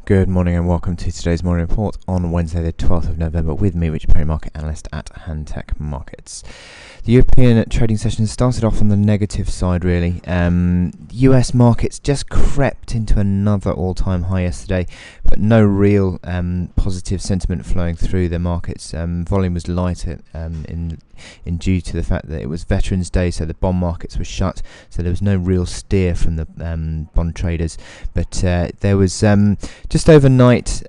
Good morning and welcome to today's morning report on Wednesday the 12th of November with me, Rich Perry, market analyst at Handtech Markets. The European trading session started off on the negative side really. US markets just crept into another all-time high yesterday, but no real positive sentiment flowing through the markets. Volume was lighter in due to the fact that it was Veterans Day, so the bond markets were shut, so there was no real steer from the bond traders. But there was just overnight,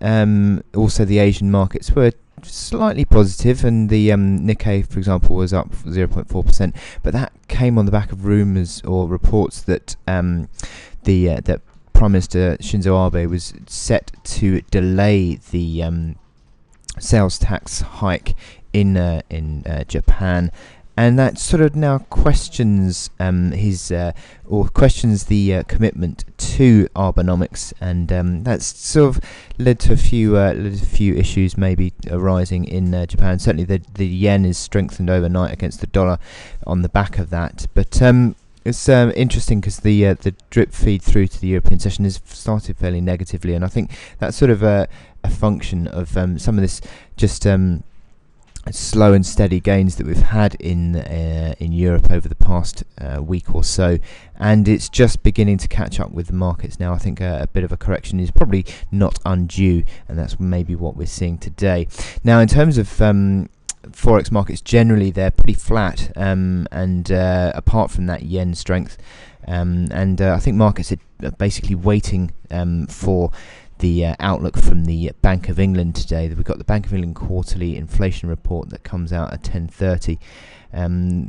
also the Asian markets were slightly positive, and the Nikkei, for example, was up 0.4%. But that came on the back of rumours or reports that that Prime Minister Shinzo Abe was set to delay the sales tax hike in Japan, and that sort of now questions questions the commitment to Abenomics, and that's sort of led to a few issues maybe arising in Japan. Certainly, the yen is strengthened overnight against the dollar on the back of that, but it's interesting because the drip feed through to the European session has started fairly negatively, and I think that's sort of a function of some of this just slow and steady gains that we've had in Europe over the past week or so, and it's just beginning to catch up with the markets now. I think a bit of a correction is probably not undue, and that's maybe what we're seeing today. Now, in terms of forex markets generally, they're pretty flat, and apart from that yen strength, and I think markets are basically waiting for the outlook from the Bank of England today. We've got the Bank of England quarterly inflation report that comes out at 10:30.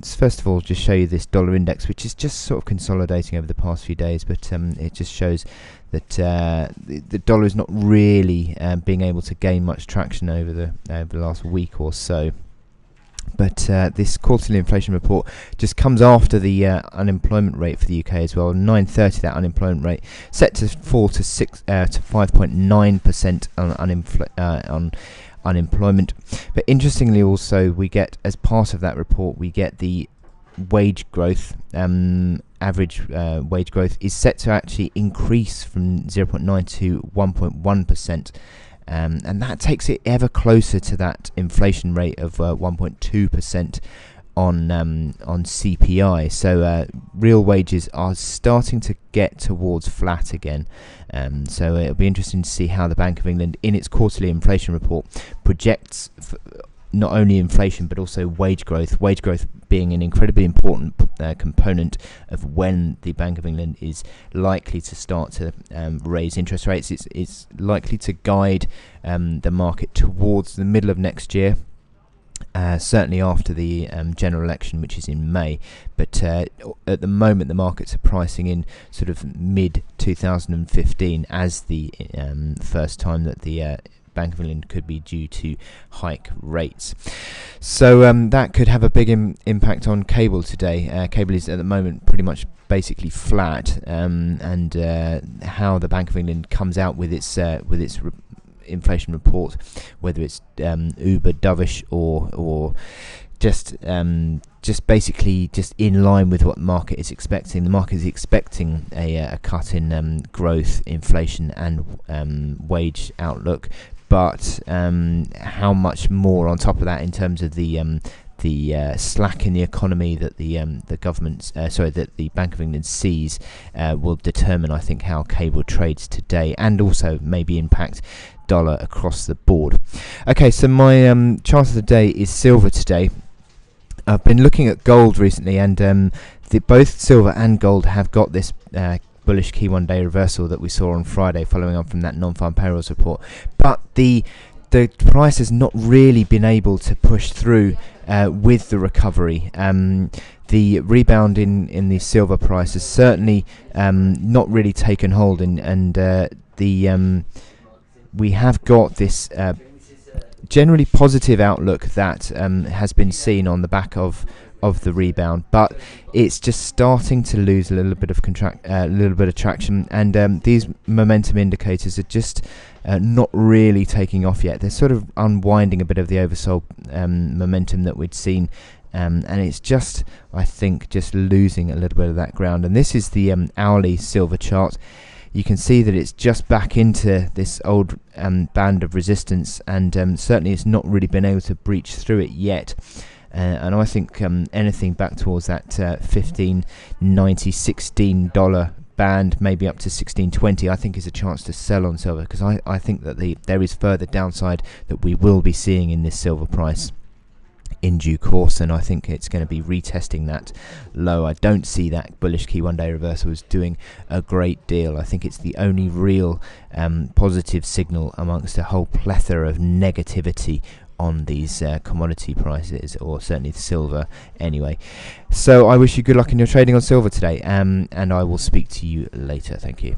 First of all, just show you this dollar index, which is just sort of consolidating over the past few days, but it just shows that the dollar is not really being able to gain much traction over the last week or so. But this quarterly inflation report just comes after the unemployment rate for the UK as well. 9:30, that unemployment rate set to fall to 5.9% on unemployment. But interestingly, also we get, as part of that report, we get the wage growth. Average wage growth is set to actually increase from 0.9 to 1.1%. And that takes it ever closer to that inflation rate of 1.2% on CPI. So real wages are starting to get towards flat again. So it'll be interesting to see how the Bank of England, in its quarterly inflation report, projects not only inflation but also wage growth. Wage growth being an incredibly important component of when the Bank of England is likely to start to raise interest rates. It's likely to guide the market towards the middle of next year, certainly after the general election, which is in May. But at the moment, the markets are pricing in sort of mid 2015 as the first time that the Bank of England could be due to hike rates. So that could have a big impact on cable today. Cable is at the moment pretty much basically flat, and how the Bank of England comes out with its inflation report, whether it's uber dovish or just basically just in line with what the market is expecting. The market is expecting a cut in growth, inflation, and wage outlook. But how much more on top of that in terms of the slack in the economy that the government, that the Bank of England sees, will determine, I think, how cable trades today, and also maybe impact dollar across the board. Okay, so my chart of the day is silver today. I've been looking at gold recently, and both silver and gold have got this bullish key one-day reversal that we saw on Friday, following on from that non-farm payrolls report. But the price has not really been able to push through with the recovery. The rebound in the silver price has certainly not really taken hold, and we have got this generally positive outlook that has been seen on the back of the rebound, but it's just starting to lose a little bit of traction, and these momentum indicators are just not really taking off yet. They're sort of unwinding a bit of the oversold momentum that we'd seen, and it's just, I think, just losing a little bit of that ground. And this is the hourly silver chart. you can see that it's just back into this old band of resistance, and certainly it's not really been able to breach through it yet. And I think anything back towards that $15.90, $16 band, maybe up to $16.20, I think is a chance to sell on silver, because I think that there is further downside that we will be seeing in this silver price in due course, and I think it's going to be retesting that low. I don't see that bullish key one day reversal as doing a great deal. I think it's the only real positive signal amongst a whole plethora of negativity on these commodity prices, or certainly the silver anyway. So I wish you good luck in your trading on silver today, and I will speak to you later. Thank you.